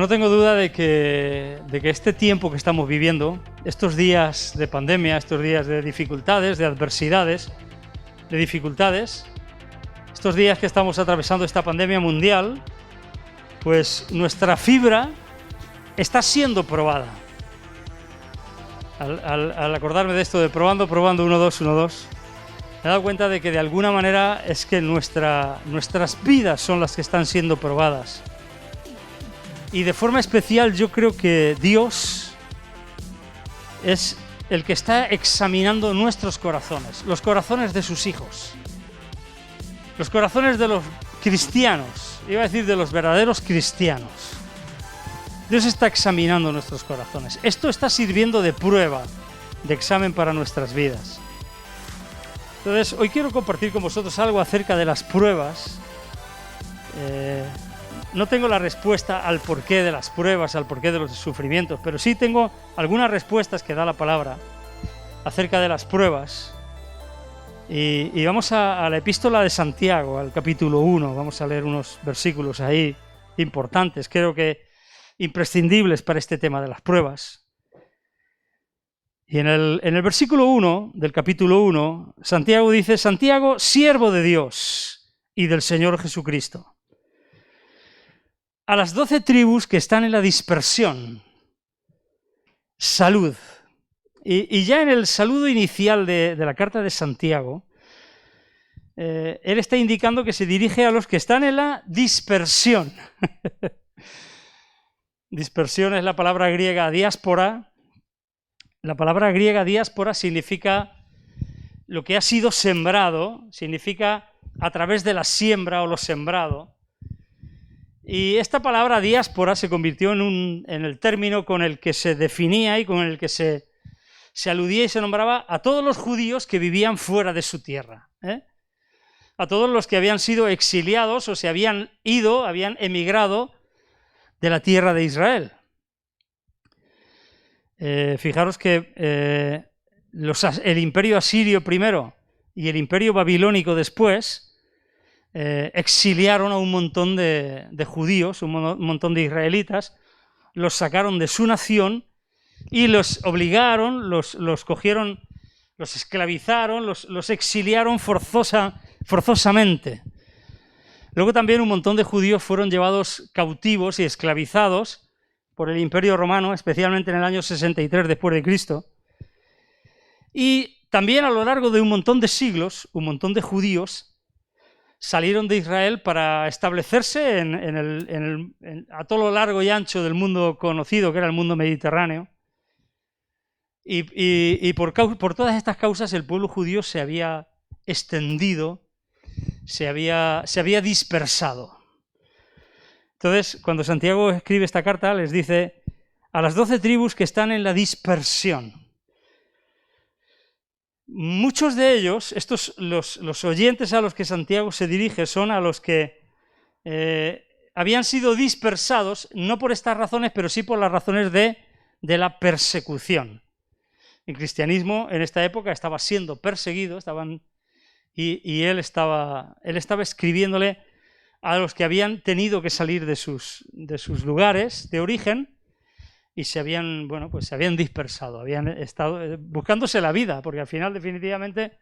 tengo duda de que este tiempo que estamos viviendo, estos días de pandemia, estos días de dificultades, de adversidades, de dificultades, estos días que estamos atravesando esta pandemia mundial, pues nuestra fibra está siendo probada. Al acordarme de esto de probando, 1, 2, 1, 2, me he dado cuenta de que de alguna manera es que nuestras vidas son las que están siendo probadas. Y de forma especial yo creo que Dios es el que está examinando nuestros corazones, los corazones de sus hijos, los corazones de los cristianos, iba a decir de los verdaderos cristianos. Dios está examinando nuestros corazones. Esto está sirviendo de prueba, de examen para nuestras vidas. Entonces, hoy quiero compartir con vosotros algo acerca de las pruebas. No tengo la respuesta al porqué de las pruebas, al porqué de los sufrimientos, pero sí tengo algunas respuestas que da la palabra acerca de las pruebas. Y vamos a la epístola de Santiago, al capítulo 1. Vamos a leer unos versículos ahí importantes, creo que imprescindibles para este tema de las pruebas. Y en el versículo 1 del capítulo 1, Santiago dice: Santiago, siervo de Dios y del Señor Jesucristo, a las 12 tribus que están en la dispersión, salud. Y ya en el saludo inicial de la carta de Santiago, él está indicando que se dirige a los que están en la dispersión. Dispersión es la palabra griega diáspora. La palabra griega diáspora significa lo que ha sido sembrado, significa a través de la siembra o lo sembrado. Y esta palabra diáspora se convirtió en el término con el que se definía y con el que se aludía y se nombraba a todos los judíos que vivían fuera de su tierra, a todos los que habían sido exiliados o se habían ido, habían emigrado de la tierra de Israel. Fijaros que el imperio asirio primero y el imperio babilónico después exiliaron a un montón de judíos, un montón de israelitas, los sacaron de su nación y los obligaron, los cogieron, los esclavizaron, los exiliaron forzosamente. Luego también un montón de judíos fueron llevados cautivos y esclavizados por el Imperio Romano, especialmente en el año 63 después de Cristo. Y también a lo largo de un montón de siglos, un montón de judíos salieron de Israel para establecerse a todo lo largo y ancho del mundo conocido, que era el mundo mediterráneo. Y por todas estas causas el pueblo judío se había extendido, se había dispersado. Entonces, cuando Santiago escribe esta carta, les dice a las 12 tribus que están en la dispersión. Muchos de ellos, los oyentes a los que Santiago se dirige, son a los que habían sido dispersados, no por estas razones, pero sí por las razones de la persecución. El cristianismo en esta época estaba siendo perseguido, y él estaba escribiéndole a los que habían tenido que salir de sus lugares de origen y se habían dispersado, habían estado buscándose la vida, porque al final definitivamente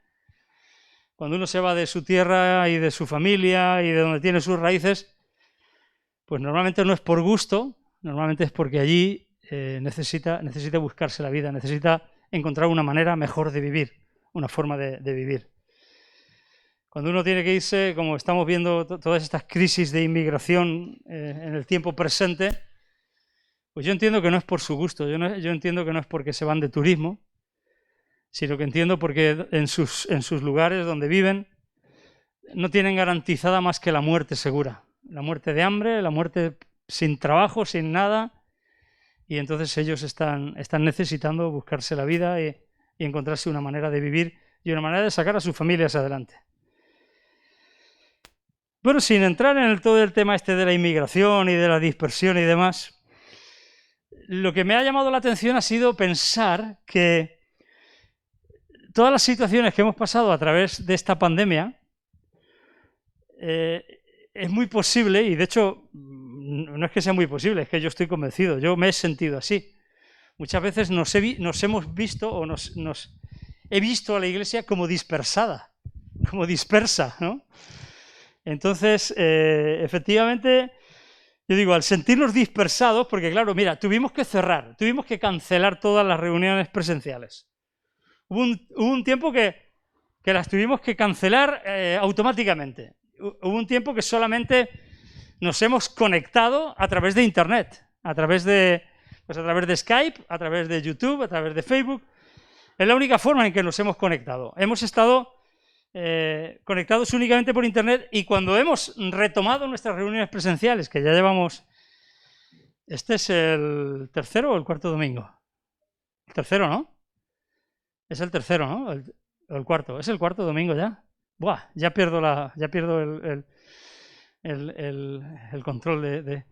cuando uno se va de su tierra y de su familia y de donde tiene sus raíces, pues normalmente no es por gusto, normalmente es porque allí necesita buscarse la vida, necesita encontrar una manera mejor de vivir, una forma de vivir. Cuando uno tiene que irse, como estamos viendo todas estas crisis de inmigración en el tiempo presente, pues yo entiendo que no es por su gusto, yo entiendo que no es porque se van de turismo, sino que entiendo porque en sus lugares donde viven no tienen garantizada más que la muerte segura, la muerte de hambre, la muerte sin trabajo, sin nada, y entonces ellos están necesitando buscarse la vida y encontrarse una manera de vivir y una manera de sacar a sus familias adelante. Bueno, sin entrar en todo el tema de la inmigración y de la dispersión y demás, lo que me ha llamado la atención ha sido pensar que todas las situaciones que hemos pasado a través de esta pandemia, es muy posible, y de hecho no es que sea muy posible, es que yo estoy convencido, yo me he sentido así. Muchas veces nos hemos visto o he visto a la iglesia como dispersada, como dispersa, ¿no? Entonces, efectivamente, yo digo, al sentirnos dispersados, porque claro, mira, tuvimos que cerrar, tuvimos que cancelar todas las reuniones presenciales. Hubo un tiempo que las tuvimos que cancelar automáticamente. Hubo un tiempo que solamente nos hemos conectado a través de Internet, a través de Skype, a través de YouTube, a través de Facebook. Es la única forma en que nos hemos conectado. Hemos estado conectados únicamente por Internet, y cuando hemos retomado nuestras reuniones presenciales, que ya llevamos, este es el tercero o el cuarto domingo, el tercero, ¿no? Es el tercero, ¿no? El cuarto, es el cuarto domingo ya. Buah, ya pierdo el control de...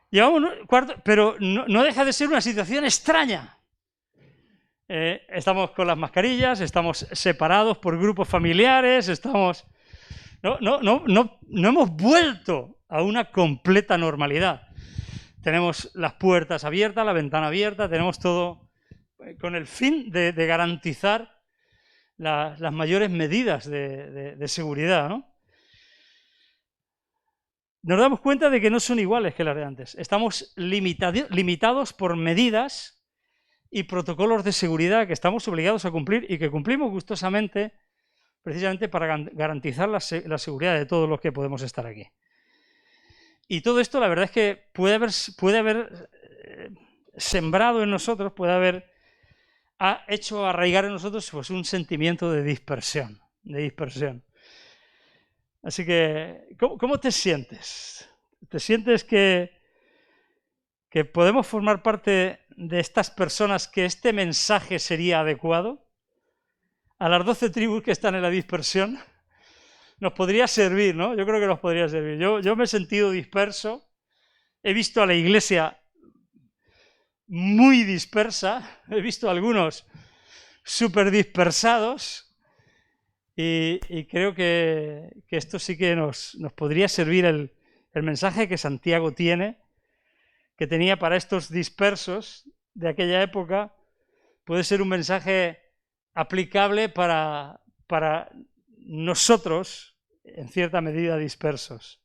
Llevamos cuarto, pero no deja de ser una situación extraña. Estamos con las mascarillas, estamos separados por grupos familiares, no hemos vuelto a una completa normalidad. Tenemos las puertas abiertas, la ventana abierta, tenemos todo con el fin de garantizar las mayores medidas de seguridad, ¿no? Nos damos cuenta de que no son iguales que las de antes. Estamos limitados por medidas y protocolos de seguridad que estamos obligados a cumplir y que cumplimos gustosamente, precisamente para garantizar la seguridad de todos los que podemos estar aquí. Y todo esto, la verdad es que puede haber sembrado en nosotros, ha hecho arraigar en nosotros pues, un sentimiento de dispersión. Así que, ¿cómo te sientes? ¿Te sientes que podemos formar parte de estas personas que este mensaje sería adecuado? A las 12 tribus que están en la dispersión, nos podría servir, ¿no? Yo creo que nos podría servir. Yo me he sentido disperso, he visto a la iglesia muy dispersa, he visto a algunos súper dispersados, y creo que esto sí que nos podría servir el mensaje que Santiago que tenía para estos dispersos de aquella época. Puede ser un mensaje aplicable para nosotros, en cierta medida dispersos.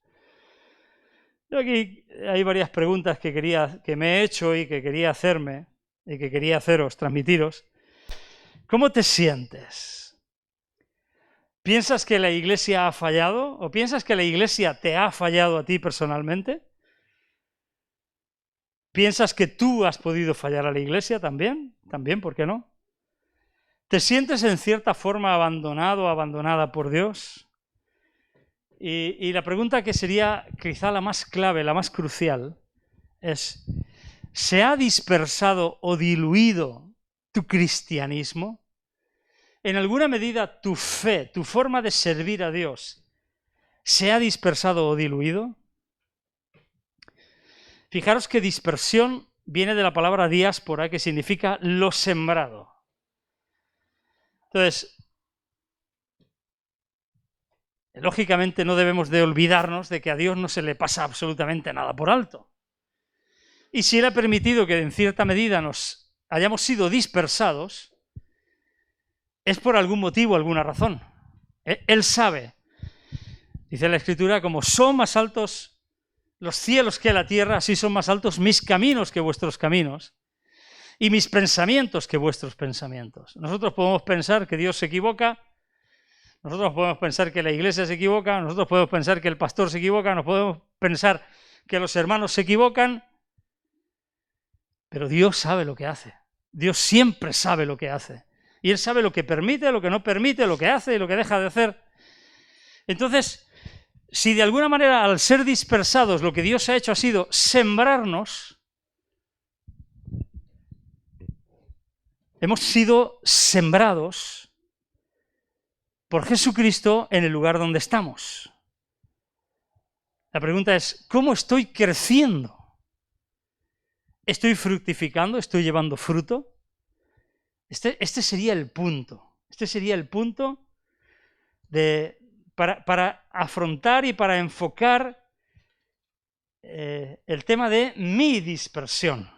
Yo aquí hay varias preguntas que me he hecho y que quería hacerme y que quería transmitiros. ¿Cómo te sientes? ¿Piensas que la iglesia ha fallado? ¿O piensas que la iglesia te ha fallado a ti personalmente? ¿Piensas que tú has podido fallar a la iglesia también? También, ¿por qué no? ¿Te sientes en cierta forma abandonado o abandonada por Dios? Y la pregunta que sería quizá la más clave, la más crucial, es: ¿se ha dispersado o diluido tu cristianismo? ¿En alguna medida tu fe, tu forma de servir a Dios, se ha dispersado o diluido? Fijaros que dispersión viene de la palabra diáspora, que significa lo sembrado. Entonces, lógicamente no debemos de olvidarnos de que a Dios no se le pasa absolutamente nada por alto. Y si Él ha permitido que en cierta medida nos hayamos sido dispersados, es por algún motivo, alguna razón. Él sabe. Dice la Escritura, como son más altos los cielos que la tierra, así son más altos mis caminos que vuestros caminos, y mis pensamientos que vuestros pensamientos. Nosotros podemos pensar que Dios se equivoca, nosotros podemos pensar que la iglesia se equivoca, nosotros podemos pensar que el pastor se equivoca, nos podemos pensar que los hermanos se equivocan, pero Dios sabe lo que hace. Dios siempre sabe lo que hace. Y Él sabe lo que permite, lo que no permite, lo que hace y lo que deja de hacer. Entonces, si de alguna manera al ser dispersados lo que Dios ha hecho ha sido sembrarnos, hemos sido sembrados por Jesucristo en el lugar donde estamos. La pregunta es, ¿cómo estoy creciendo? ¿Estoy fructificando? ¿Estoy llevando fruto? Este sería el punto. Este sería el punto para afrontar y para enfocar el tema de mi dispersión.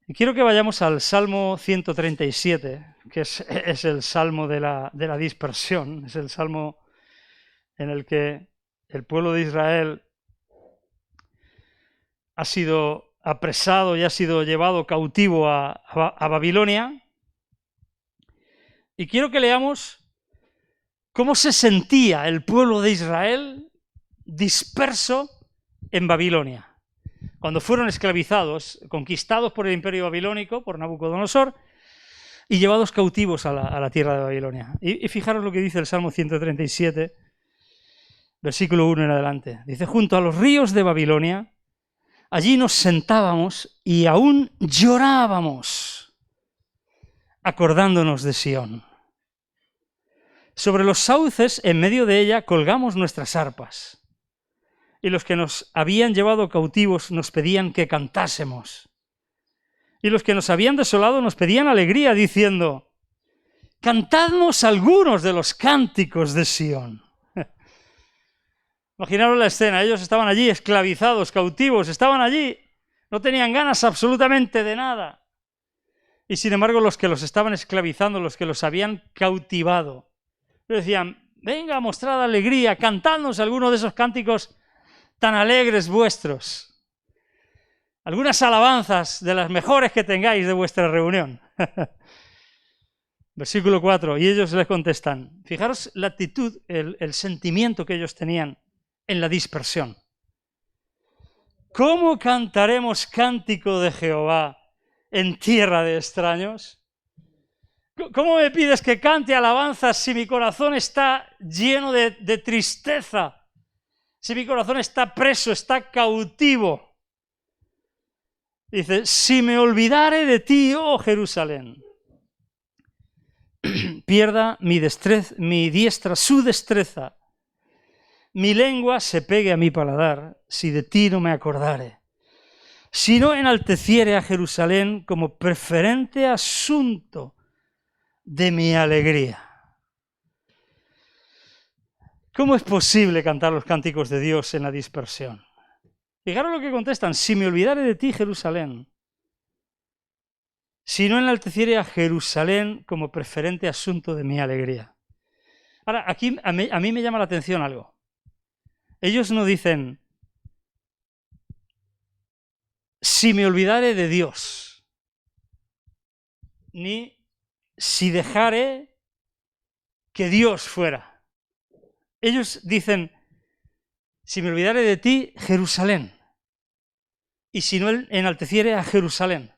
Y quiero que vayamos al Salmo 137, que es el Salmo de la dispersión, es el Salmo en el que el pueblo de Israel ha sido apresado y ha sido llevado cautivo a Babilonia. Y quiero que leamos cómo se sentía el pueblo de Israel disperso en Babilonia. Cuando fueron esclavizados, conquistados por el imperio babilónico, por Nabucodonosor, y llevados cautivos a la tierra de Babilonia. Y fijaros lo que dice el Salmo 137, versículo 1 en adelante. Dice, junto a los ríos de Babilonia, allí nos sentábamos y aún llorábamos, acordándonos de Sión. Sobre los sauces, en medio de ella, colgamos nuestras arpas. Y los que nos habían llevado cautivos nos pedían que cantásemos. Y los que nos habían desolado nos pedían alegría, diciendo, cantadnos algunos de los cánticos de Sión. Imaginaros la escena, ellos estaban allí esclavizados, cautivos, estaban allí, no tenían ganas absolutamente de nada. Y sin embargo los que los estaban esclavizando, los que los habían cautivado, les decían, venga, mostrad alegría, cantadnos algunos de esos cánticos tan alegres vuestros. Algunas alabanzas de las mejores que tengáis de vuestra reunión. Versículo 4, y ellos les contestan. Fijaros la actitud, el sentimiento que ellos tenían en la dispersión. ¿Cómo cantaremos cántico de Jehová en tierra de extraños? ¿Cómo me pides que cante alabanzas si mi corazón está lleno de tristeza? Si mi corazón está preso, está cautivo. Dice, si me olvidare de ti, oh Jerusalén, pierda mi diestra su destreza, mi lengua se pegue a mi paladar, si de ti no me acordare. Si no enalteciere a Jerusalén como preferente asunto de mi alegría. ¿Cómo es posible cantar los cánticos de Dios en la dispersión? Fijaros lo que contestan, si me olvidare de ti, Jerusalén, si no enalteciere a Jerusalén como preferente asunto de mi alegría. Ahora, aquí a mí me llama la atención algo. Ellos no dicen, si me olvidare de Dios, ni si dejare que Dios fuera. Ellos dicen, si me olvidare de ti, Jerusalén, y si no enalteciere a Jerusalén.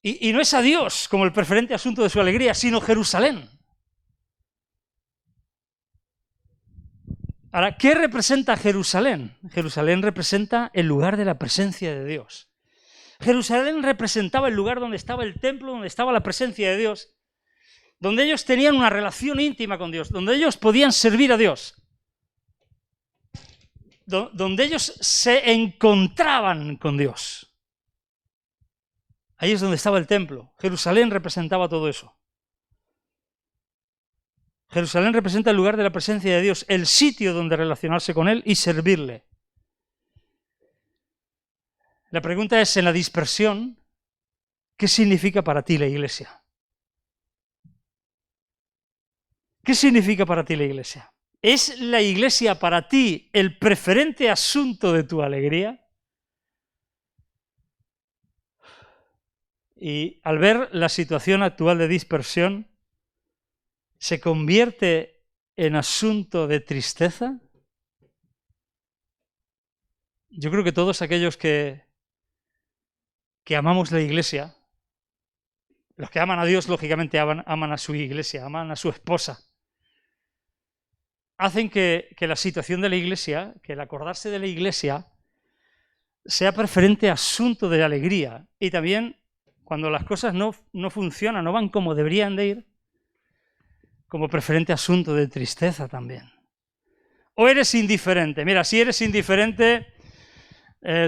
Y no es a Dios como el preferente asunto de su alegría, sino Jerusalén. Ahora, ¿qué representa Jerusalén? Jerusalén representa el lugar de la presencia de Dios. Jerusalén representaba el lugar donde estaba el templo, donde estaba la presencia de Dios, donde ellos tenían una relación íntima con Dios, donde ellos podían servir a Dios, donde ellos se encontraban con Dios. Ahí es donde estaba el templo. Jerusalén representaba todo eso. Jerusalén representa el lugar de la presencia de Dios, el sitio donde relacionarse con Él y servirle. La pregunta es, en la dispersión, ¿qué significa para ti la iglesia? ¿Qué significa para ti la iglesia? ¿Es la iglesia para ti el preferente asunto de tu alegría? Y al ver la situación actual de dispersión, ¿se convierte en asunto de tristeza? Yo creo que todos aquellos que amamos la iglesia, los que aman a Dios, lógicamente aman a su iglesia, aman a su esposa, hacen que la situación de la iglesia, que el acordarse de la iglesia, sea preferente asunto de alegría. Y también, cuando las cosas no funcionan, no van como deberían de ir, como preferente asunto de tristeza también. O eres indiferente. Mira, si eres indiferente,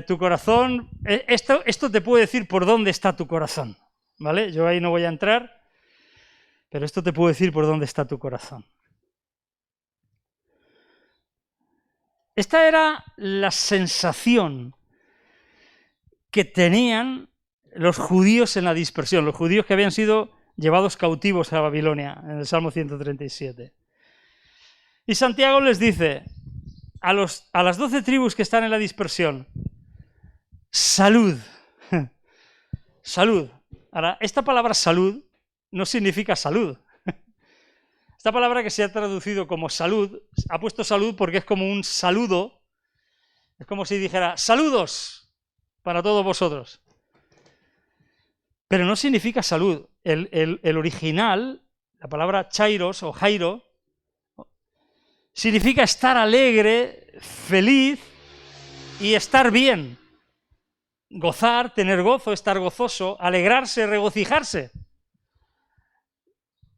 tu corazón... Esto te puede decir por dónde está tu corazón, ¿vale? Yo ahí no voy a entrar, pero esto te puede decir por dónde está tu corazón. Esta era la sensación que tenían los judíos en la dispersión, los judíos que habían sido llevados cautivos a Babilonia, en el Salmo 137. Y Santiago les dice a las 12 tribus que están en la dispersión: salud, salud. Ahora, esta palabra salud no significa salud. Esta palabra que se ha traducido como salud, ha puesto salud porque es como un saludo, es como si dijera saludos para todos vosotros. Pero no significa salud. El original, la palabra chairos o jairo, significa estar alegre, feliz y estar bien. Gozar, tener gozo, estar gozoso, alegrarse, regocijarse.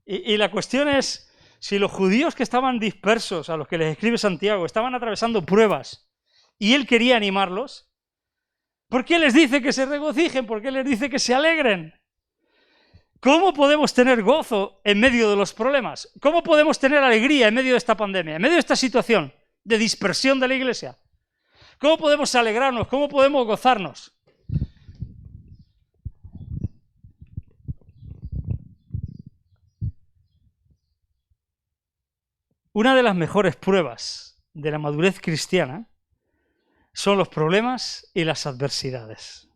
Y la cuestión es, si los judíos que estaban dispersos, a los que les escribe Santiago, estaban atravesando pruebas y él quería animarlos, ¿por qué les dice que se regocijen? ¿Por qué les dice que se alegren? ¿Cómo podemos tener gozo en medio de los problemas? ¿Cómo podemos tener alegría en medio de esta pandemia, en medio de esta situación de dispersión de la iglesia? ¿Cómo podemos alegrarnos? ¿Cómo podemos gozarnos? Una de las mejores pruebas de la madurez cristiana son los problemas y las adversidades.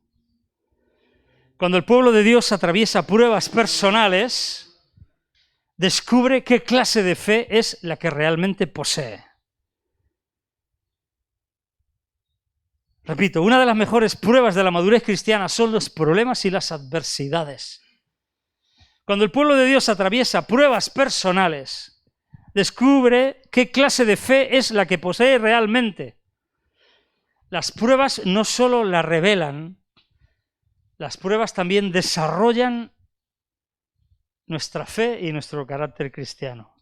Cuando el pueblo de Dios atraviesa pruebas personales, descubre qué clase de fe es la que realmente posee. Repito, una de las mejores pruebas de la madurez cristiana son los problemas y las adversidades. Cuando el pueblo de Dios atraviesa pruebas personales, descubre qué clase de fe es la que posee realmente. Las pruebas no solo la revelan, las pruebas también desarrollan nuestra fe y nuestro carácter cristiano.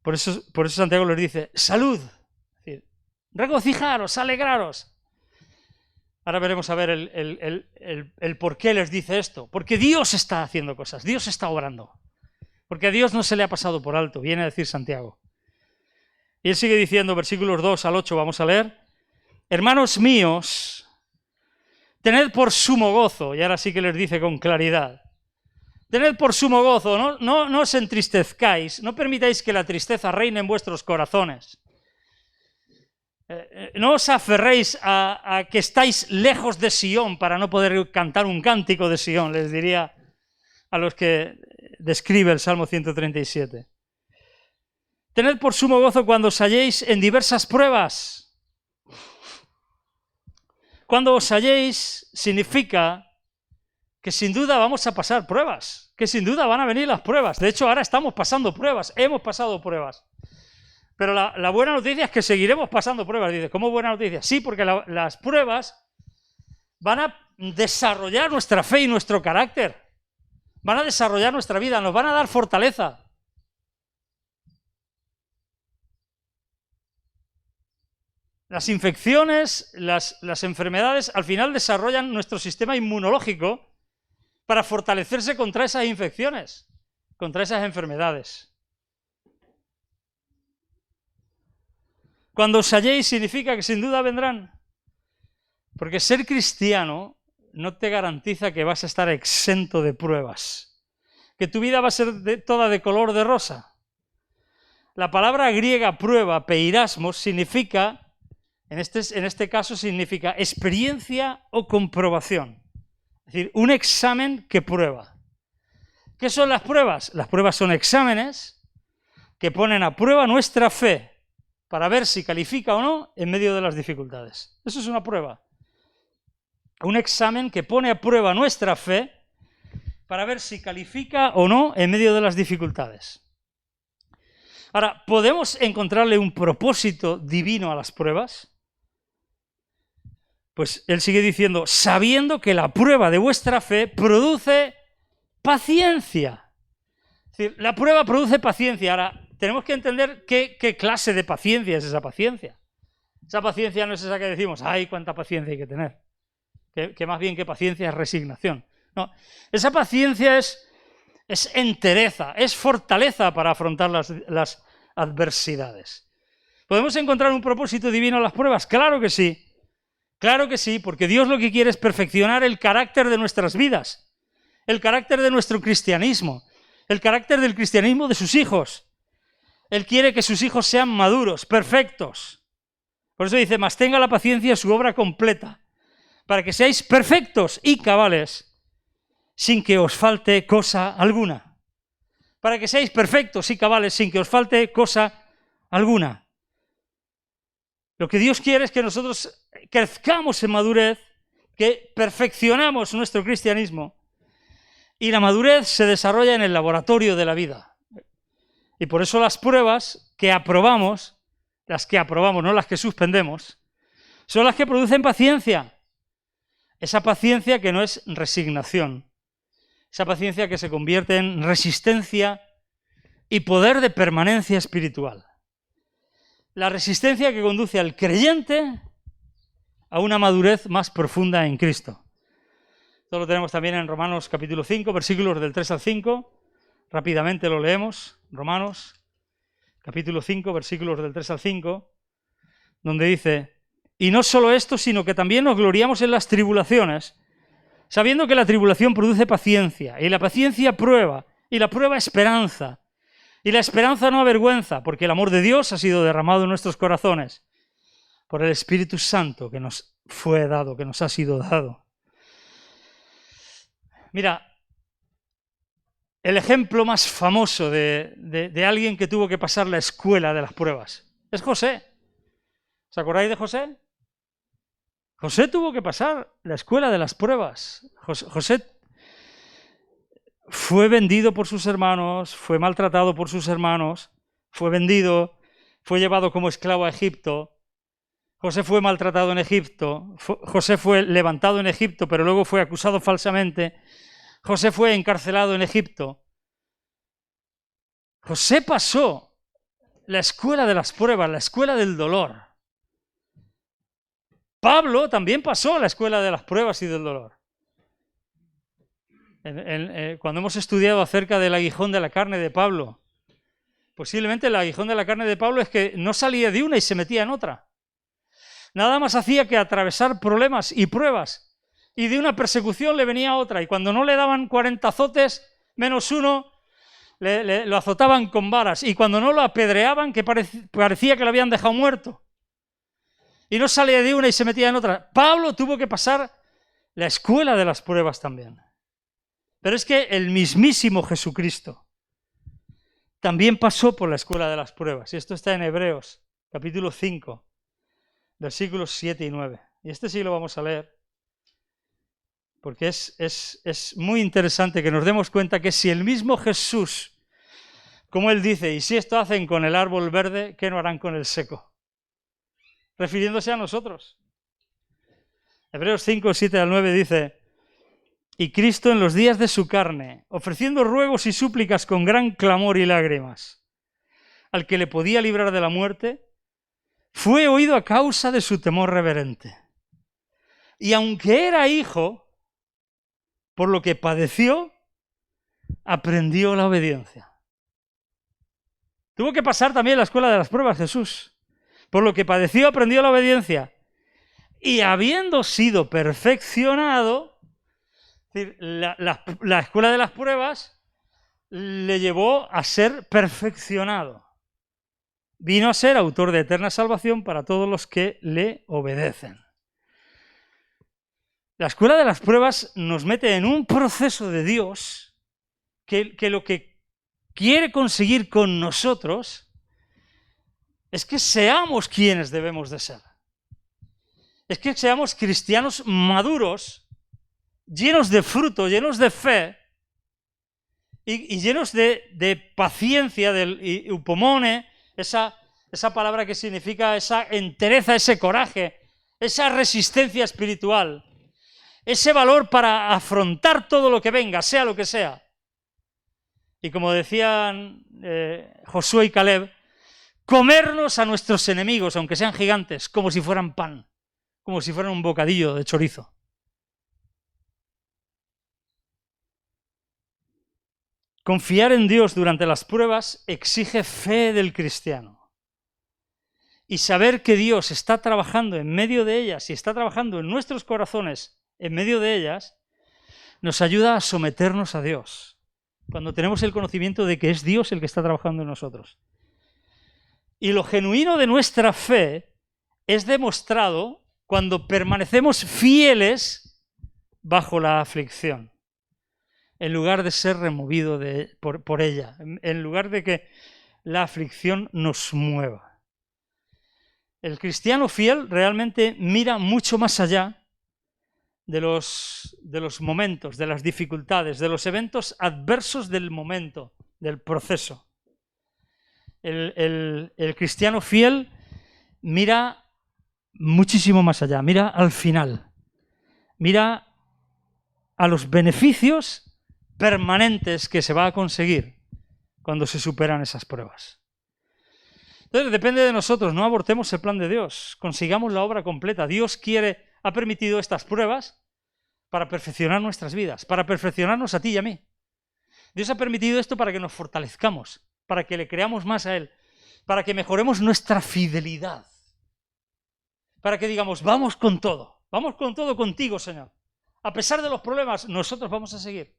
Por eso Santiago les dice, salud, es decir, regocijaros, alegraros. Ahora veremos a ver el por qué les dice esto. Porque Dios está haciendo cosas, Dios está obrando. Porque a Dios no se le ha pasado por alto, viene a decir Santiago. Y él sigue diciendo, versículos 2 al 8, vamos a leer. Hermanos míos, tened por sumo gozo, y ahora sí que les dice con claridad. Tened por sumo gozo, no os entristezcáis, no permitáis que la tristeza reine en vuestros corazones. No os aferréis a que estáis lejos de Sión para no poder cantar un cántico de Sión, les diría a los que describe el Salmo 137. Tened por sumo gozo cuando os halléis en diversas pruebas. Cuando os halléis significa que sin duda vamos a pasar pruebas, que sin duda van a venir las pruebas. De hecho, ahora estamos pasando pruebas, hemos pasado pruebas. Pero la buena noticia es que seguiremos pasando pruebas. Dice, ¿cómo buena noticia? Sí, porque las pruebas van a desarrollar nuestra fe y nuestro carácter. Van a desarrollar nuestra vida, nos van a dar fortaleza. Las infecciones, las enfermedades, al final desarrollan nuestro sistema inmunológico para fortalecerse contra esas infecciones, contra esas enfermedades. Cuando os halléis significa que sin duda vendrán. Porque ser cristiano no te garantiza que vas a estar exento de pruebas, que tu vida va a ser toda de color de rosa. La palabra griega prueba, peirasmos, significa, en este caso significa experiencia o comprobación. Es decir, un examen que prueba. ¿Qué son las pruebas? Las pruebas son exámenes que ponen a prueba nuestra fe para ver si califica o no en medio de las dificultades. Eso es una prueba. Un examen que pone a prueba nuestra fe para ver si califica o no en medio de las dificultades. Ahora, ¿podemos encontrarle un propósito divino a las pruebas? Pues él sigue diciendo, sabiendo que la prueba de vuestra fe produce paciencia. Es decir, la prueba produce paciencia. Ahora, tenemos que entender qué clase de paciencia es esa paciencia. Esa paciencia no es esa que decimos, ¡ay, cuánta paciencia hay que tener! Que más bien que paciencia es resignación. No, esa paciencia es entereza, es fortaleza para afrontar las adversidades. ¿Podemos encontrar un propósito divino en las pruebas? Claro que sí. Claro que sí, porque Dios lo que quiere es perfeccionar el carácter de nuestras vidas, el carácter de nuestro cristianismo, el carácter del cristianismo de sus hijos. Él quiere que sus hijos sean maduros, perfectos. Por eso dice, mas tenga la paciencia su obra completa, para que seáis perfectos y cabales, sin que os falte cosa alguna. Para que seáis perfectos y cabales, sin que os falte cosa alguna. Lo que Dios quiere es que nosotros crezcamos en madurez, que perfeccionamos nuestro cristianismo, y la madurez se desarrolla en el laboratorio de la vida. Y por eso las pruebas que aprobamos, no las que suspendemos, son las que producen paciencia. Esa paciencia que no es resignación, esa paciencia que se convierte en resistencia y poder de permanencia espiritual. La resistencia que conduce al creyente a una madurez más profunda en Cristo. Esto lo tenemos también en Romanos capítulo 5, versículos del 3 al 5. Rápidamente lo leemos. Romanos capítulo 5, versículos del 3 al 5, donde dice, y no solo esto, sino que también nos gloriamos en las tribulaciones, sabiendo que la tribulación produce paciencia, y la paciencia prueba, y la prueba esperanza, y la esperanza no avergüenza, porque el amor de Dios ha sido derramado en nuestros corazones por el Espíritu Santo que nos fue dado, que nos ha sido dado. Mira, el ejemplo más famoso de alguien que tuvo que pasar la escuela de las pruebas es José. ¿Os acordáis de José? José tuvo que pasar la escuela de las pruebas. José fue vendido por sus hermanos, fue maltratado por sus hermanos, fue vendido, fue llevado como esclavo a Egipto. José fue maltratado en Egipto, José fue levantado en Egipto, pero luego fue acusado falsamente. José fue encarcelado en Egipto. José pasó la escuela de las pruebas, la escuela del dolor. Pablo también pasó la escuela de las pruebas y del dolor. Cuando hemos estudiado acerca del aguijón de la carne de Pablo, posiblemente el aguijón de la carne de Pablo es que no salía de una y se metía en otra. Nada más hacía que atravesar problemas y pruebas, y de una persecución le venía otra, y cuando no le daban 40 azotes, menos uno, lo azotaban con varas, y cuando no lo apedreaban, que parecía que lo habían dejado muerto. Y no salía de una y se metía en otra. Pablo tuvo que pasar la escuela de las pruebas también. Pero es que el mismísimo Jesucristo también pasó por la escuela de las pruebas. Y esto está en Hebreos, capítulo 5, versículos 7 y 9. Y este sí lo vamos a leer, porque es muy interesante que nos demos cuenta que si el mismo Jesús, como él dice, y si esto hacen con el árbol verde, ¿qué no harán con el seco? Refiriéndose a nosotros. Hebreos 5, 7 al 9 dice, y Cristo en los días de su carne, ofreciendo ruegos y súplicas con gran clamor y lágrimas, al que le podía librar de la muerte, fue oído a causa de su temor reverente. Y aunque era hijo, por lo que padeció, aprendió la obediencia. Tuvo que pasar también la escuela de las pruebas Jesús. Por lo que padeció, aprendió la obediencia. Y habiendo sido perfeccionado, es decir, la escuela de las pruebas le llevó a ser perfeccionado. Vino a ser autor de eterna salvación para todos los que le obedecen. La escuela de las pruebas nos mete en un proceso de Dios que lo que quiere conseguir con nosotros es que seamos quienes debemos de ser. Es que seamos cristianos maduros, llenos de fruto, llenos de fe y llenos de paciencia, del upomone, esa palabra que significa esa entereza, ese coraje, esa resistencia espiritual, ese valor para afrontar todo lo que venga, sea lo que sea. Y como decían Josué y Caleb, comernos a nuestros enemigos, aunque sean gigantes, como si fueran pan, como si fueran un bocadillo de chorizo. Confiar en Dios durante las pruebas exige fe del cristiano. y saber que Dios está trabajando en medio de ellas y está trabajando en nuestros corazones en medio de ellas, nos ayuda a someternos a Dios, cuando tenemos el conocimiento de que es Dios el que está trabajando en nosotros. Y lo genuino de nuestra fe es demostrado cuando permanecemos fieles bajo la aflicción, en lugar de ser removido por ella, en lugar de que la aflicción nos mueva. El cristiano fiel realmente mira mucho más allá de los momentos, de las dificultades, de los eventos adversos del momento, del proceso. El cristiano fiel mira muchísimo más allá, mira al final, mira a los beneficios permanentes que se va a conseguir cuando se superan esas pruebas. Entonces depende de nosotros, no abortemos el plan de Dios, consigamos la obra completa. Dios ha permitido estas pruebas para perfeccionar nuestras vidas, para perfeccionarnos a ti y a mí. Dios ha permitido esto para que nos fortalezcamos, para que le creamos más a Él, para que mejoremos nuestra fidelidad, para que digamos, vamos con todo contigo, Señor. A pesar de los problemas, nosotros vamos a seguir.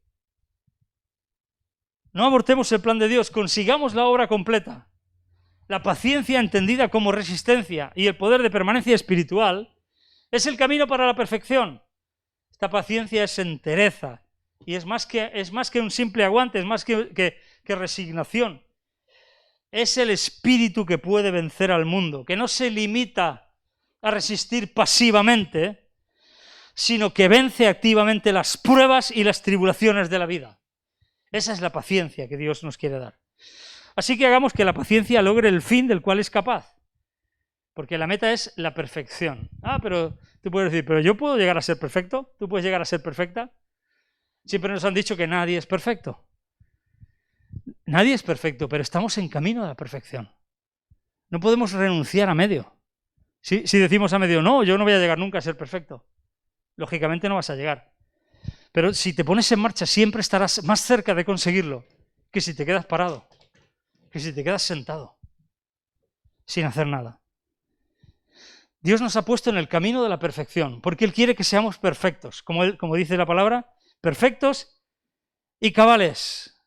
No abortemos el plan de Dios, consigamos la obra completa. La paciencia entendida como resistencia y el poder de permanencia espiritual es el camino para la perfección. Esta paciencia es entereza y es más que un simple aguante, es más que resignación. Es el espíritu que puede vencer al mundo, que no se limita a resistir pasivamente, sino que vence activamente las pruebas y las tribulaciones de la vida. Esa es la paciencia que Dios nos quiere dar. Así que hagamos que la paciencia logre el fin del cual es capaz, porque la meta es la perfección. Pero tú puedes decir, ¿pero yo puedo llegar a ser perfecto? ¿Tú puedes llegar a ser perfecta? Siempre nos han dicho que nadie es perfecto. Nadie es perfecto, pero estamos en camino a la perfección. No podemos renunciar a medio. Si decimos a medio, no, yo no voy a llegar nunca a ser perfecto, lógicamente no vas a llegar. Pero si te pones en marcha, siempre estarás más cerca de conseguirlo que si te quedas parado, que si te quedas sentado, sin hacer nada. Dios nos ha puesto en el camino de la perfección, porque Él quiere que seamos perfectos, como dice la palabra, perfectos y cabales,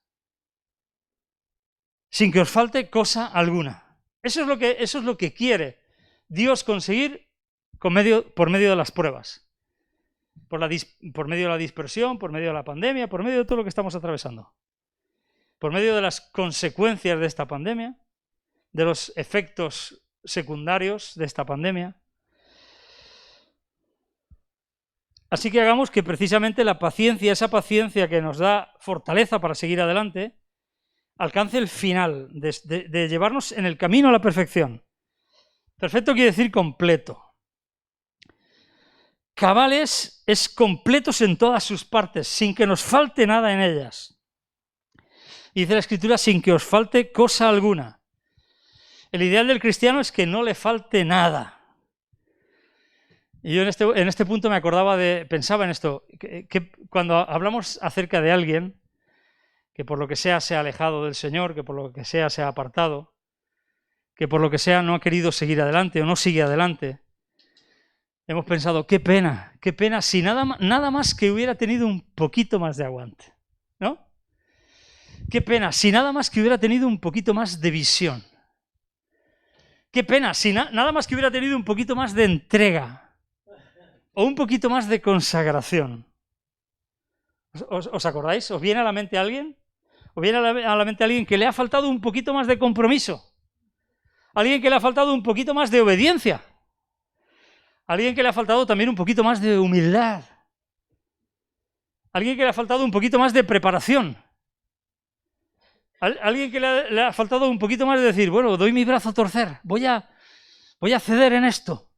sin que os falte cosa alguna. Eso es lo que quiere Dios conseguir por medio de las pruebas, por medio de la dispersión, por medio de la pandemia, por medio de todo lo que estamos atravesando, por medio de las consecuencias de esta pandemia, de los efectos secundarios de esta pandemia. Así que hagamos que precisamente la paciencia, esa paciencia que nos da fortaleza para seguir adelante, alcance el final de llevarnos en el camino a la perfección. Perfecto quiere decir completo. Cabales es completos en todas sus partes, sin que nos falte nada en ellas. Y dice la Escritura, sin que os falte cosa alguna. El ideal del cristiano es que no le falte nada. Y yo en este punto pensaba en esto, que cuando hablamos acerca de alguien que por lo que sea se ha alejado del Señor, que por lo que sea se ha apartado, que por lo que sea no ha querido seguir adelante o no sigue adelante, hemos pensado, qué pena si nada más que hubiera tenido un poquito más de aguante, ¿no? Qué pena si nada más que hubiera tenido un poquito más de visión. Qué pena si nada más que hubiera tenido un poquito más de entrega o un poquito más de consagración. ¿Os acordáis? ¿Os viene a la mente alguien? ¿Os viene a la mente alguien que le ha faltado un poquito más de compromiso? ¿Alguien que le ha faltado un poquito más de obediencia? ¿Alguien que le ha faltado también un poquito más de humildad? ¿Alguien que le ha faltado un poquito más de preparación? ¿Alguien que le ha faltado un poquito más de decir, bueno, doy mi brazo a torcer, voy a ceder en esto?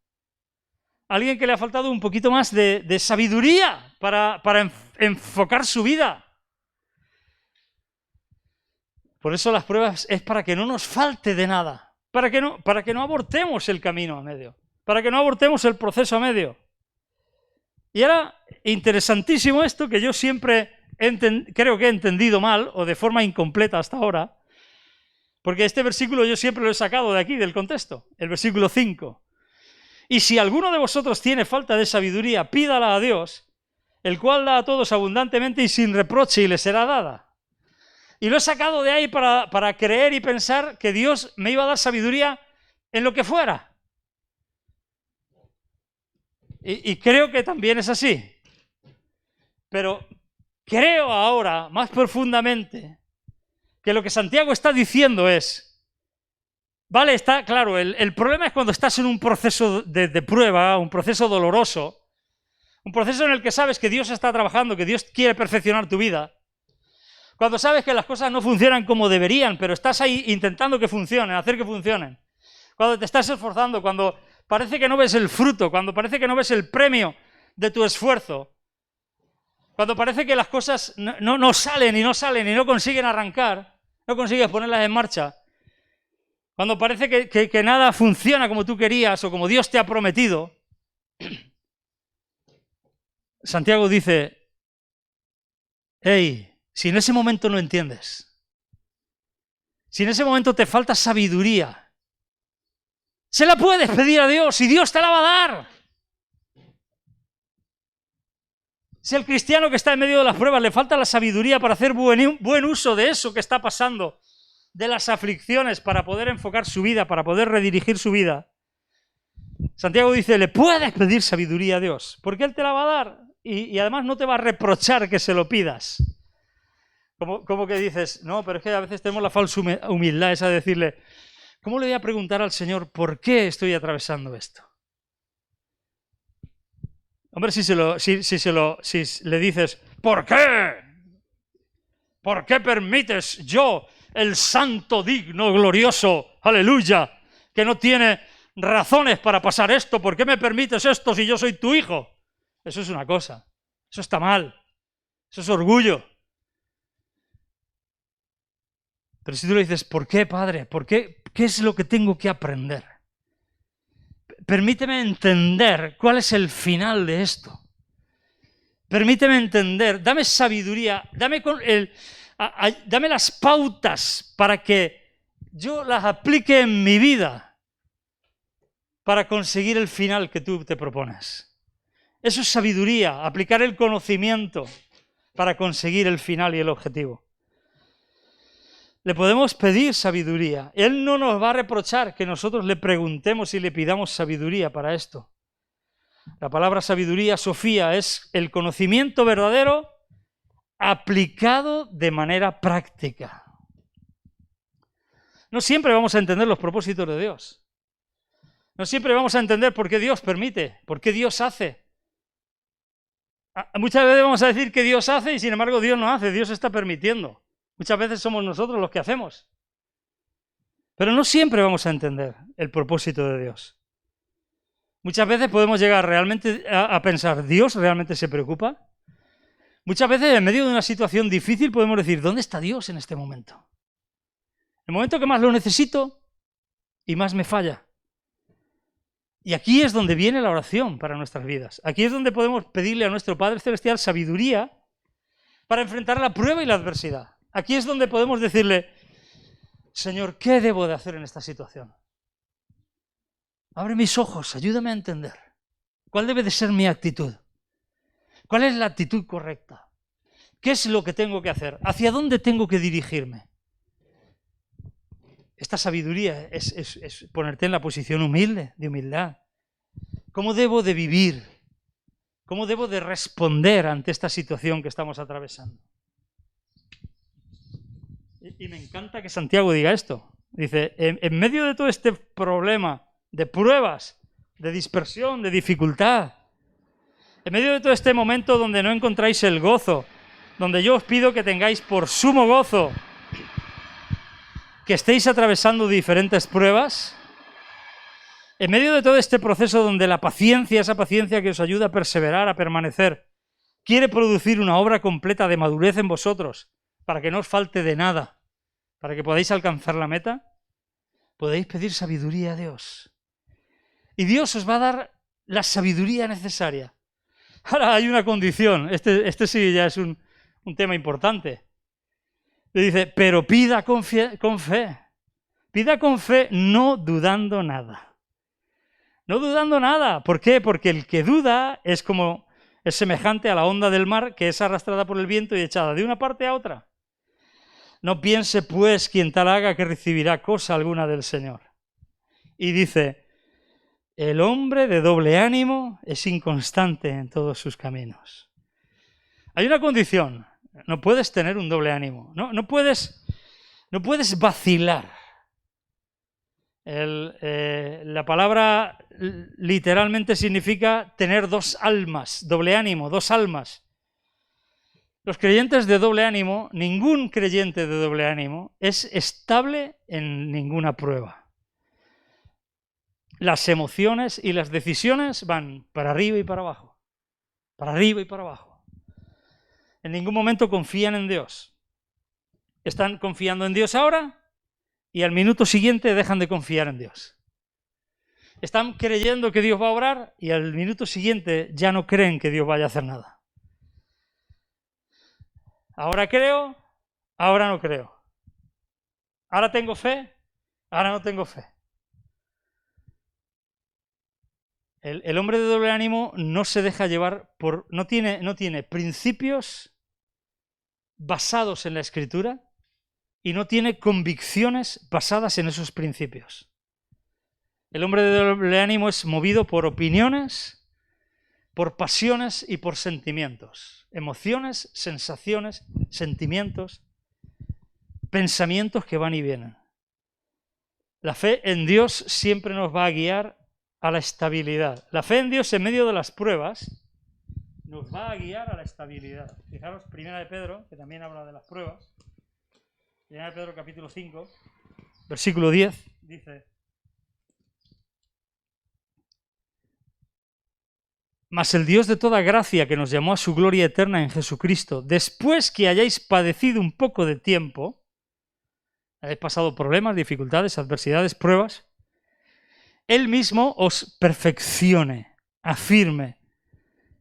¿Alguien que le ha faltado un poquito más de sabiduría para enfocar su vida? Por eso las pruebas es para que no nos falte de nada, para que no abortemos el camino a medio, para que no abortemos el proceso a medio. Y ahora, interesantísimo esto que yo siempre creo que he entendido mal, o de forma incompleta hasta ahora, Porque este versículo yo siempre lo he sacado de aquí, del contexto, el versículo 5. Y si alguno de vosotros tiene falta de sabiduría, pídala a Dios, el cual da a todos abundantemente y sin reproche, y le será dada. Y lo he sacado de ahí para creer y pensar que Dios me iba a dar sabiduría en lo que fuera. Y creo que también es así. Pero creo ahora, más profundamente, que lo que Santiago está diciendo es, vale, está claro, el problema es cuando estás en un proceso de prueba, un proceso doloroso, un proceso en el que sabes que Dios está trabajando, que Dios quiere perfeccionar tu vida. Cuando sabes que las cosas no funcionan como deberían, pero estás ahí intentando que funcionen, hacer que funcionen. Cuando te estás esforzando, cuando parece que no ves el fruto, cuando parece que no ves el premio de tu esfuerzo. Cuando parece que las cosas no salen y no consiguen arrancar, no consigues ponerlas en marcha. Cuando parece que nada funciona como tú querías o como Dios te ha prometido. Santiago dice, hey, si en ese momento no entiendes, si en ese momento te falta sabiduría, se la puedes pedir a Dios y Dios te la va a dar. Si al cristiano que está en medio de las pruebas le falta la sabiduría para hacer buen uso de eso que está pasando, de las aflicciones, para poder enfocar su vida, para poder redirigir su vida, Santiago dice, le puedes pedir sabiduría a Dios, porque Él te la va a dar y además no te va a reprochar que se lo pidas. Como que dices, no, pero es que a veces tenemos la falsa humildad esa de decirle, ¿cómo le voy a preguntar al Señor por qué estoy atravesando esto? Hombre, si le dices, ¿por qué? ¿Por qué permites yo, el santo, digno, glorioso, aleluya, que no tiene razones para pasar esto? ¿Por qué me permites esto si yo soy tu hijo? Eso es una cosa, eso está mal, eso es orgullo. Pero si tú le dices, ¿por qué, Padre? ¿Por qué? ¿Qué es lo que tengo que aprender? Permíteme entender cuál es el final de esto. Permíteme entender, dame sabiduría, dame las pautas para que yo las aplique en mi vida para conseguir el final que tú te propones. Eso es sabiduría, aplicar el conocimiento para conseguir el final y el objetivo. Le podemos pedir sabiduría. Él no nos va a reprochar que nosotros le preguntemos y le pidamos sabiduría para esto. La palabra sabiduría, Sofía, es el conocimiento verdadero aplicado de manera práctica. No siempre vamos a entender los propósitos de Dios. No siempre vamos a entender por qué Dios permite, por qué Dios hace. Muchas veces vamos a decir que Dios hace y sin embargo Dios no hace, Dios está permitiendo. Muchas veces somos nosotros los que hacemos. Pero no siempre vamos a entender el propósito de Dios. Muchas veces podemos llegar realmente a pensar, ¿Dios realmente se preocupa? Muchas veces en medio de una situación difícil podemos decir, ¿dónde está Dios en este momento? El momento que más lo necesito y más me falla. Y aquí es donde viene la oración para nuestras vidas. Aquí es donde podemos pedirle a nuestro Padre Celestial sabiduría para enfrentar la prueba y la adversidad. Aquí es donde podemos decirle, Señor, ¿qué debo de hacer en esta situación? Abre mis ojos, ayúdame a entender. ¿Cuál debe de ser mi actitud? ¿Cuál es la actitud correcta? ¿Qué es lo que tengo que hacer? ¿Hacia dónde tengo que dirigirme? Esta sabiduría es ponerte en la posición humilde, de humildad. ¿Cómo debo de vivir? ¿Cómo debo de responder ante esta situación que estamos atravesando? Y me encanta que Santiago diga esto. Dice, en medio de todo este problema de pruebas, de dispersión, de dificultad, en medio de todo este momento donde no encontráis el gozo, donde yo os pido que tengáis por sumo gozo, que estéis atravesando diferentes pruebas, en medio de todo este proceso donde la paciencia, esa paciencia que os ayuda a perseverar, a permanecer, quiere producir una obra completa de madurez en vosotros, para que no os falte de nada, para que podáis alcanzar la meta, podéis pedir sabiduría a Dios. Y Dios os va a dar la sabiduría necesaria. Ahora hay una condición, este sí ya es un tema importante. Le dice, pero pida con fe. Pida con fe, no dudando nada. No dudando nada. ¿Por qué? Porque el que duda es semejante a la onda del mar que es arrastrada por el viento y echada de una parte a otra. No piense, pues, quien tal haga que recibirá cosa alguna del Señor. Y dice, el hombre de doble ánimo es inconstante en todos sus caminos. Hay una condición, no puedes tener un doble ánimo, no puedes vacilar. La palabra literalmente significa tener dos almas, doble ánimo, dos almas. Los creyentes de doble ánimo, ningún creyente de doble ánimo es estable en ninguna prueba. Las emociones y las decisiones van para arriba y para abajo, para arriba y para abajo. En ningún momento confían en Dios. Están confiando en Dios ahora y al minuto siguiente dejan de confiar en Dios. Están creyendo que Dios va a obrar y al minuto siguiente ya no creen que Dios vaya a hacer nada. Ahora creo, ahora no creo. Ahora tengo fe, ahora no tengo fe. El hombre de doble ánimo no se deja llevar no tiene principios basados en la Escritura y no tiene convicciones basadas en esos principios. El hombre de doble ánimo es movido por opiniones, por pasiones y por sentimientos. Emociones, sensaciones, sentimientos, pensamientos que van y vienen. La fe en Dios siempre nos va a guiar a la estabilidad. La fe en Dios en medio de las pruebas nos va a guiar a la estabilidad. Fijaros, 1 de Pedro, que también habla de las pruebas. 1 de Pedro capítulo 5, versículo 10, dice: Mas el Dios de toda gracia, que nos llamó a su gloria eterna en Jesucristo, después que hayáis padecido un poco de tiempo, hayáis pasado problemas, dificultades, adversidades, pruebas, Él mismo os perfeccione, afirme,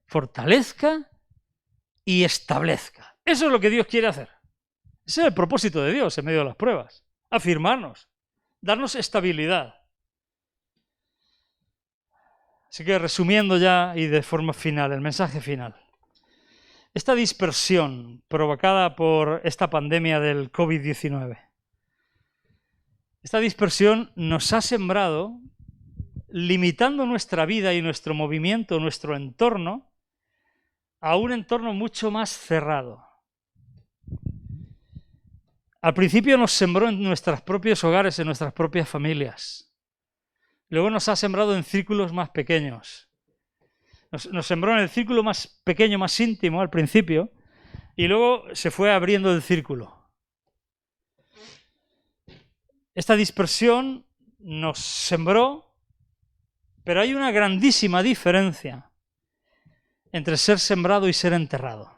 fortalezca y establezca. Eso es lo que Dios quiere hacer. Ese es el propósito de Dios en medio de las pruebas. Afirmarnos, darnos estabilidad. Así que resumiendo ya y de forma final, el mensaje final. Esta dispersión provocada por esta pandemia del COVID-19, esta dispersión nos ha sembrado, limitando nuestra vida y nuestro movimiento, nuestro entorno, a un entorno mucho más cerrado. Al principio nos sembró en nuestros propios hogares, en nuestras propias familias. Luego nos ha sembrado en círculos más pequeños. Nos sembró en el círculo más pequeño, más íntimo al principio, y luego se fue abriendo el círculo. Esta dispersión nos sembró, pero hay una grandísima diferencia entre ser sembrado y ser enterrado.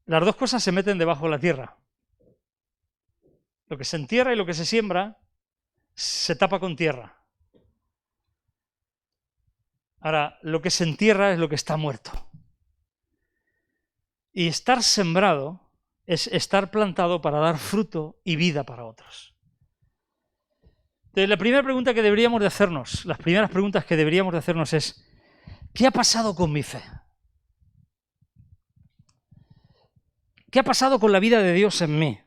Las dos cosas se meten debajo de la tierra. Lo que se entierra y lo que se siembra se tapa con tierra. Ahora, lo que se entierra es lo que está muerto. Y estar sembrado es estar plantado para dar fruto y vida para otros. Entonces, la primera pregunta que deberíamos de hacernos, las primeras preguntas que deberíamos de hacernos es: ¿qué ha pasado con mi fe? ¿Qué ha pasado con la vida de Dios en mí?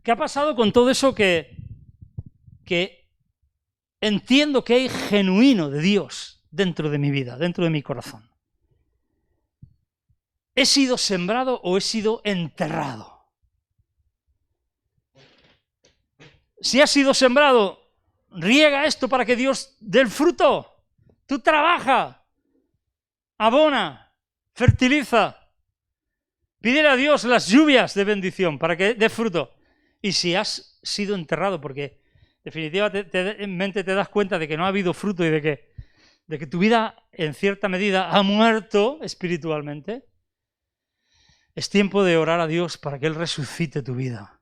¿Qué ha pasado con todo eso que entiendo que hay genuino de Dios dentro de mi vida, dentro de mi corazón? ¿He sido sembrado o he sido enterrado? Si has sido sembrado, riega esto para que Dios dé el fruto. Tú trabaja, abona, fertiliza. Pídele a Dios las lluvias de bendición para que dé fruto. Y si has sido enterrado, porque definitivamente te das cuenta de que no ha habido fruto y de que tu vida en cierta medida ha muerto espiritualmente, es tiempo de orar a Dios para que Él resucite tu vida.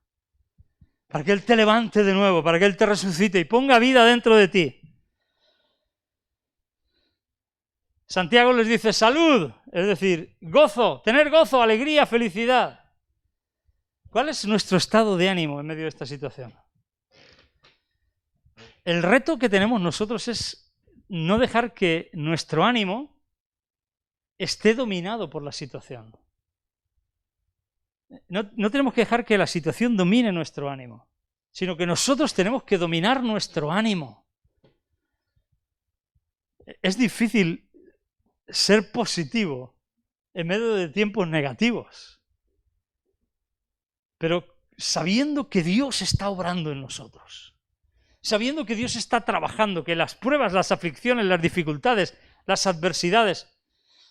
Para que Él te levante de nuevo, para que Él te resucite y ponga vida dentro de ti. Santiago les dice salud, es decir, gozo, tener gozo, alegría, felicidad. ¿Cuál es nuestro estado de ánimo en medio de esta situación? El reto que tenemos nosotros es no dejar que nuestro ánimo esté dominado por la situación. No tenemos que dejar que la situación domine nuestro ánimo, sino que nosotros tenemos que dominar nuestro ánimo. Es difícil ser positivo en medio de tiempos negativos, pero sabiendo que Dios está obrando en nosotros, sabiendo que Dios está trabajando, que las pruebas, las aflicciones, las dificultades, las adversidades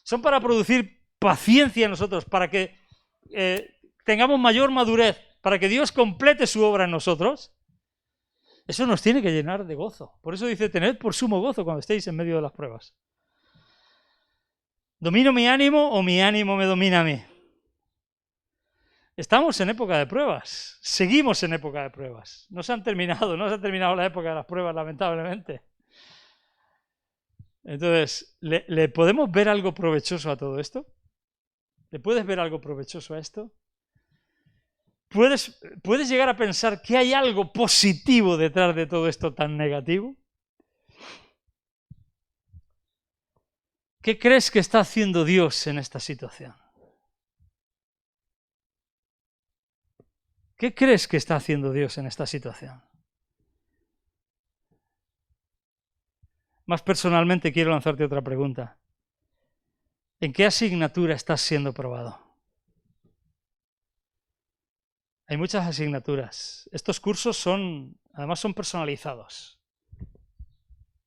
son para producir paciencia en nosotros, para que tengamos mayor madurez, para que Dios complete su obra en nosotros, eso nos tiene que llenar de gozo. Por eso dice, tened por sumo gozo cuando estéis en medio de las pruebas. ¿Domino mi ánimo o mi ánimo me domina a mí? Estamos en época de pruebas, seguimos en época de pruebas. No se ha terminado la época de las pruebas, lamentablemente. Entonces, ¿le podemos ver algo provechoso a todo esto? ¿Le puedes ver algo provechoso a esto? ¿Puedes llegar a pensar que hay algo positivo detrás de todo esto tan negativo? ¿Qué crees que está haciendo Dios en esta situación? ¿Qué crees que está haciendo Dios en esta situación? Más personalmente quiero lanzarte otra pregunta. ¿En qué asignatura estás siendo probado? Hay muchas asignaturas. Estos cursos además son personalizados.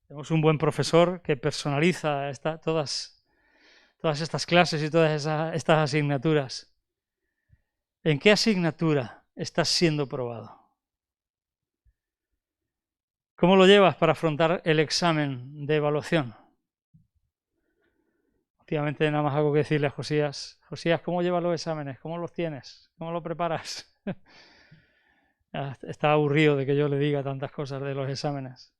Tenemos un buen profesor que personaliza todas estas clases y todas estas asignaturas. ¿En qué asignatura estás siendo probado? ¿Cómo lo llevas para afrontar el examen de evaluación? Últimamente nada más hago que decirle a Josías, ¿cómo llevas los exámenes? ¿Cómo los tienes? ¿Cómo lo preparas? Está aburrido de que yo le diga tantas cosas de los exámenes.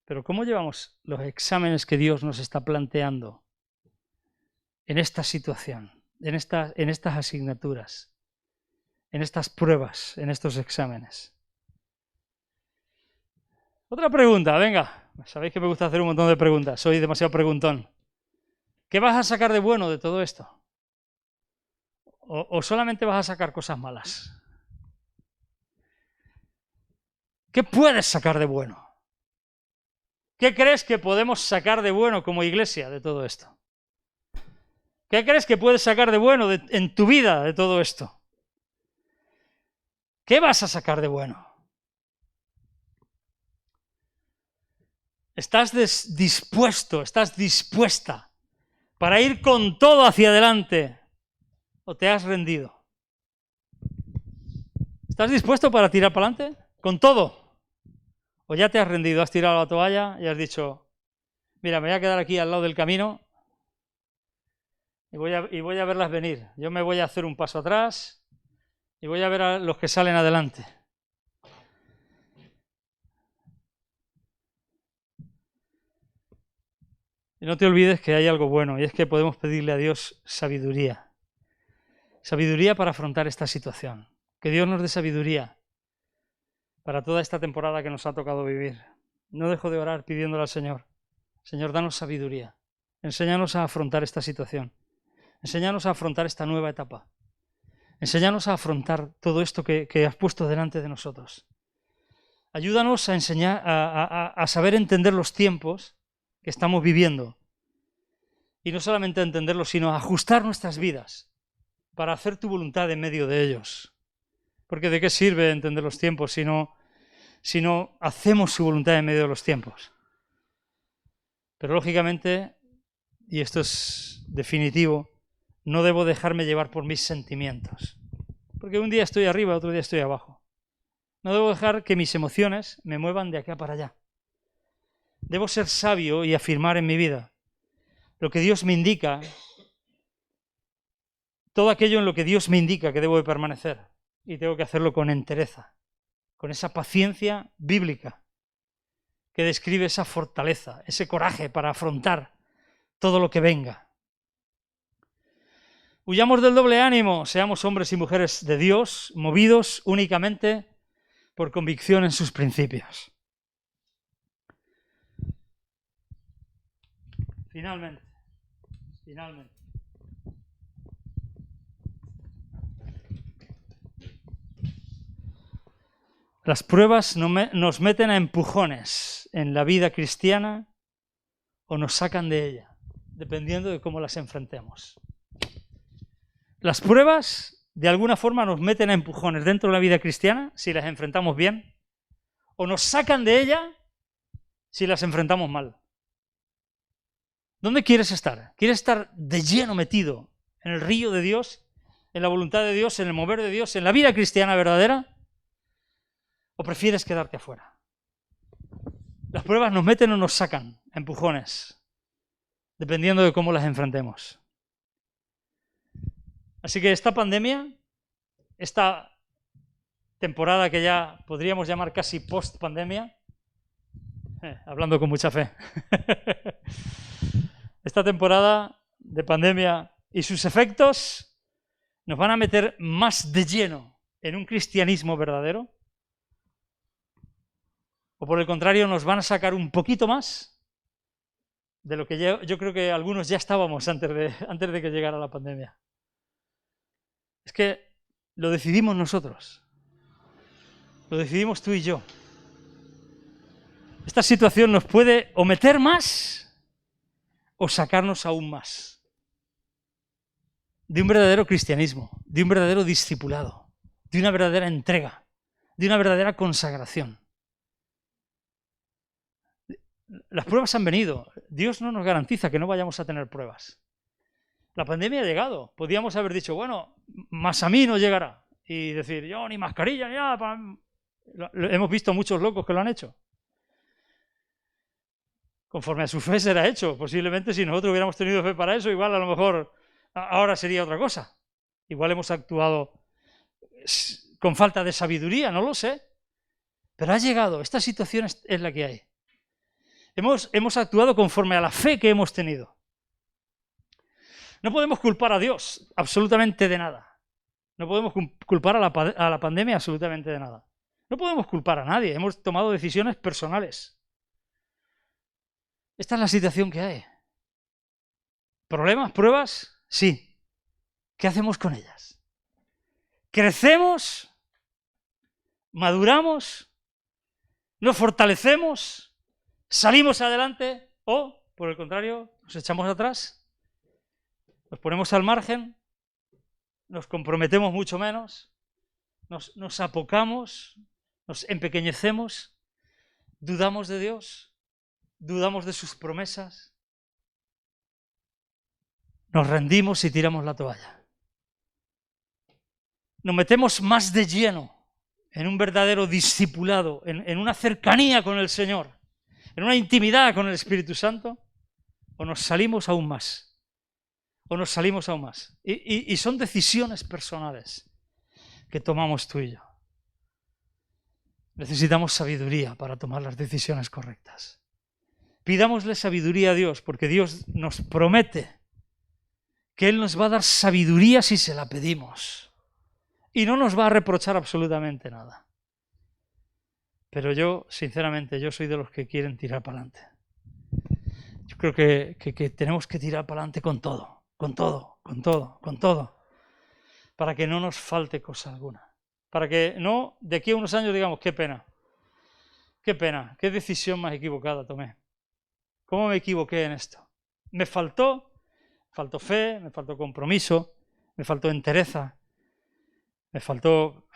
Pero ¿cómo llevamos los exámenes que Dios nos está planteando en esta situación, en estas asignaturas, en estas pruebas, en estos exámenes? Otra pregunta, venga. Sabéis que me gusta hacer un montón de preguntas, soy demasiado preguntón. ¿Qué vas a sacar de bueno de todo esto? ¿O solamente vas a sacar cosas malas? ¿Qué puedes sacar de bueno? ¿Qué crees que podemos sacar de bueno como iglesia de todo esto? ¿Qué crees que puedes sacar de bueno en tu vida de todo esto? ¿Qué vas a sacar de bueno? ¿Estás dispuesto, estás dispuesta para ir con todo hacia adelante o te has rendido? ¿Estás dispuesto para tirar para adelante? ¿Con todo? ¿O ya te has rendido, has tirado la toalla y has dicho, mira, me voy a quedar aquí al lado del camino y voy a verlas venir? Yo me voy a hacer un paso atrás y voy a ver a los que salen adelante. Y no te olvides que hay algo bueno, y es que podemos pedirle a Dios sabiduría. Sabiduría para afrontar esta situación. Que Dios nos dé sabiduría para toda esta temporada que nos ha tocado vivir. No dejo de orar pidiéndole al Señor. Señor, danos sabiduría. Enséñanos a afrontar esta situación. Enséñanos a afrontar esta nueva etapa. Enséñanos a afrontar todo esto que has puesto delante de nosotros. Ayúdanos a enseñar, a saber entender los tiempos que estamos viviendo. Y no solamente a entenderlos, sino a ajustar nuestras vidas para hacer tu voluntad en medio de ellos. Porque ¿de qué sirve entender los tiempos si no hacemos su voluntad en medio de los tiempos? Pero lógicamente, y esto es definitivo, no debo dejarme llevar por mis sentimientos. Porque un día estoy arriba, otro día estoy abajo. No debo dejar que mis emociones me muevan de acá para allá. Debo ser sabio y afirmar en mi vida lo que Dios me indica, todo aquello en lo que Dios me indica que debo de permanecer. Y tengo que hacerlo con entereza, con esa paciencia bíblica que describe esa fortaleza, ese coraje para afrontar todo lo que venga. Huyamos del doble ánimo, seamos hombres y mujeres de Dios, movidos únicamente por convicción en sus principios. Finalmente. Las pruebas nos meten a empujones en la vida cristiana o nos sacan de ella, dependiendo de cómo las enfrentemos. Las pruebas, de alguna forma, nos meten a empujones dentro de la vida cristiana, si las enfrentamos bien, o nos sacan de ella si las enfrentamos mal. ¿Dónde quieres estar? ¿Quieres estar de lleno metido en el río de Dios, en la voluntad de Dios, en el mover de Dios, en la vida cristiana verdadera? ¿O prefieres quedarte afuera? Las pruebas nos meten o nos sacan a empujones, dependiendo de cómo las enfrentemos. Así que esta pandemia, esta temporada que ya podríamos llamar casi post-pandemia, hablando con mucha fe, esta temporada de pandemia y sus efectos nos van a meter más de lleno en un cristianismo verdadero, o por el contrario nos van a sacar un poquito más de lo que yo creo que algunos ya estábamos antes de que llegara la pandemia. Es que lo decidimos nosotros, lo decidimos tú y yo. Esta situación nos puede o meter más o sacarnos aún más de un verdadero cristianismo, de un verdadero discipulado, de una verdadera entrega, de una verdadera consagración. Las pruebas han venido. Dios no nos garantiza que no vayamos a tener pruebas. La pandemia ha llegado. Podíamos haber dicho, bueno, más a mí no llegará. Y decir, yo ni mascarilla ni nada. Hemos visto muchos locos que lo han hecho. Conforme a su fe será hecho. Posiblemente si nosotros hubiéramos tenido fe para eso, igual a lo mejor ahora sería otra cosa. Igual hemos actuado con falta de sabiduría, no lo sé. Pero ha llegado. Esta situación es la que hay. Hemos actuado conforme a la fe que hemos tenido. No podemos culpar a Dios absolutamente de nada. No podemos culpar a la pandemia absolutamente de nada. No podemos culpar a nadie. Hemos tomado decisiones personales. Esta es la situación que hay. ¿Problemas? ¿Pruebas? Sí. ¿Qué hacemos con ellas? ¿Crecemos? ¿Maduramos? ¿Nos fortalecemos? ¿Salimos adelante? ¿O, por el contrario, nos echamos atrás? Nos ponemos al margen, nos comprometemos mucho menos, nos apocamos, nos empequeñecemos, dudamos de Dios, dudamos de sus promesas, nos rendimos y tiramos la toalla. Nos metemos más de lleno en un verdadero discipulado, en una cercanía con el Señor, en una intimidad con el Espíritu Santo, o nos salimos aún más. Y son decisiones personales que tomamos tú y yo. Necesitamos sabiduría para tomar las decisiones correctas. Pidámosle sabiduría a Dios, porque Dios nos promete que Él nos va a dar sabiduría si se la pedimos. Y no nos va a reprochar absolutamente nada. Pero yo, sinceramente, yo soy de los que quieren tirar para adelante. Yo creo que tenemos que tirar para adelante con todo. Con todo, para que no nos falte cosa alguna, para que no de aquí a unos años digamos, qué pena, qué decisión más equivocada tomé, cómo me equivoqué en esto, me faltó fe, me faltó compromiso, me faltó entereza, me faltó,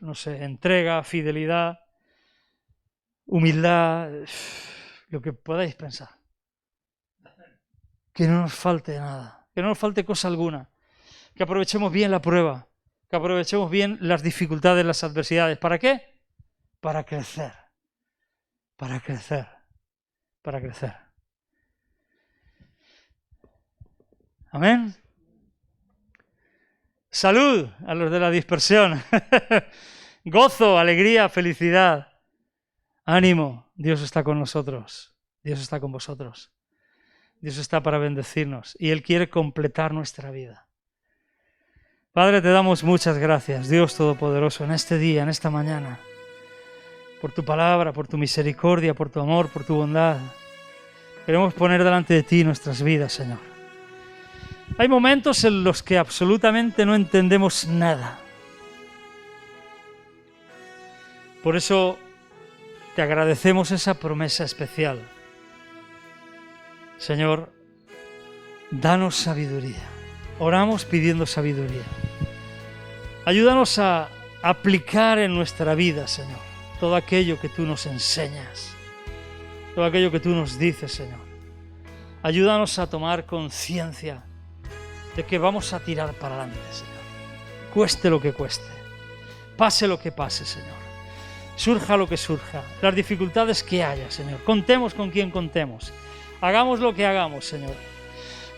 no sé, entrega, fidelidad, humildad, lo que podáis pensar, que no nos falte nada. Que no nos falte cosa alguna, que aprovechemos bien la prueba, que aprovechemos bien las dificultades, las adversidades. ¿Para qué? Para crecer. Amén. Salud a los de la dispersión. Gozo, alegría, felicidad. Ánimo, Dios está con nosotros, Dios está con vosotros. Dios está para bendecirnos y Él quiere completar nuestra vida. Padre, te damos muchas gracias, Dios Todopoderoso, en este día, en esta mañana, por tu palabra, por tu misericordia, por tu amor, por tu bondad. Queremos poner delante de ti nuestras vidas, Señor. Hay momentos en los que absolutamente no entendemos nada. Por eso te agradecemos esa promesa especial. Señor, danos sabiduría. Oramos pidiendo sabiduría. Ayúdanos a aplicar en nuestra vida, Señor, todo aquello que tú nos enseñas, todo aquello que tú nos dices, Señor. Ayúdanos a tomar conciencia de que vamos a tirar para adelante, Señor. Cueste lo que cueste, pase lo que pase, Señor. Surja lo que surja, las dificultades que haya, Señor. Contemos con quien contemos. Hagamos lo que hagamos, Señor.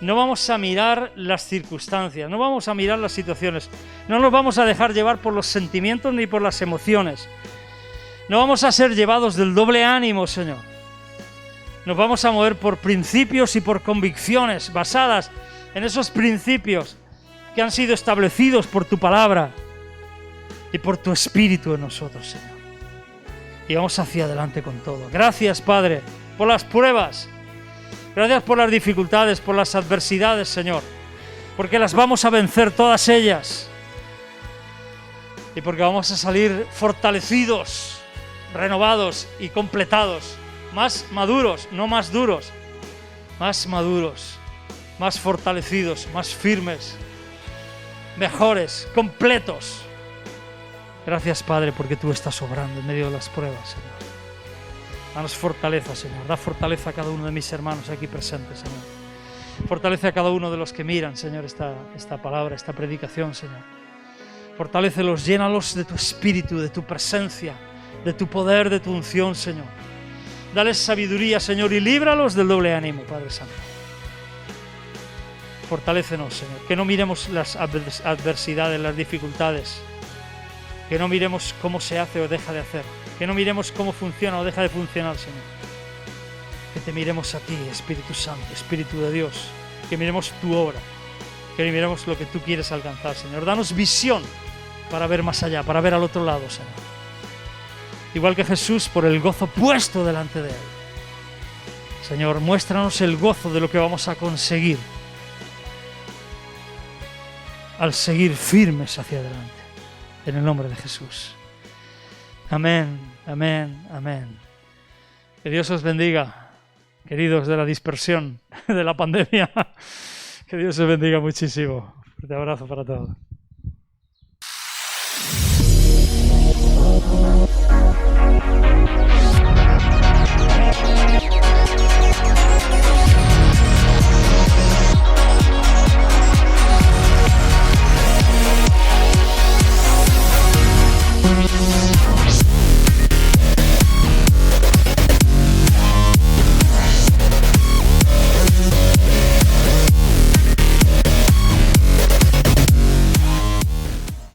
No vamos a mirar las circunstancias, no vamos a mirar las situaciones, no nos vamos a dejar llevar por los sentimientos ni por las emociones. No vamos a ser llevados del doble ánimo, Señor. Nos vamos a mover por principios y por convicciones basadas en esos principios que han sido establecidos por tu palabra y por tu Espíritu en nosotros, Señor. Y vamos hacia adelante con todo. Gracias, Padre, por las pruebas. Gracias por las dificultades, por las adversidades, Señor, porque las vamos a vencer todas ellas y porque vamos a salir fortalecidos, renovados y completados, más maduros, no más duros, más maduros, más fortalecidos, más firmes, mejores, completos. Gracias, Padre, porque tú estás obrando en medio de las pruebas, Señor. Danos fortaleza, Señor. Da fortaleza a cada uno de mis hermanos aquí presentes, Señor. Fortalece a cada uno de los que miran, Señor, esta palabra, esta predicación, Señor. Fortalécelos, llénalos de tu espíritu, de tu presencia, de tu poder, de tu unción, Señor. Dales sabiduría, Señor, y líbralos del doble ánimo, Padre Santo. Fortalécenos, Señor. Que no miremos las adversidades, las dificultades. Que no miremos cómo se hace o deja de hacer. Que no miremos cómo funciona o deja de funcionar, Señor. Que te miremos a ti, Espíritu Santo, Espíritu de Dios. Que miremos tu obra. Que miremos lo que tú quieres alcanzar, Señor. Danos visión para ver más allá, para ver al otro lado, Señor. Igual que Jesús, por el gozo puesto delante de Él. Señor, muéstranos el gozo de lo que vamos a conseguir al seguir firmes hacia adelante. En el nombre de Jesús. Amén, amén, amén. Que Dios os bendiga, queridos de la dispersión de la pandemia. Que Dios os bendiga muchísimo. Un fuerte abrazo para todos.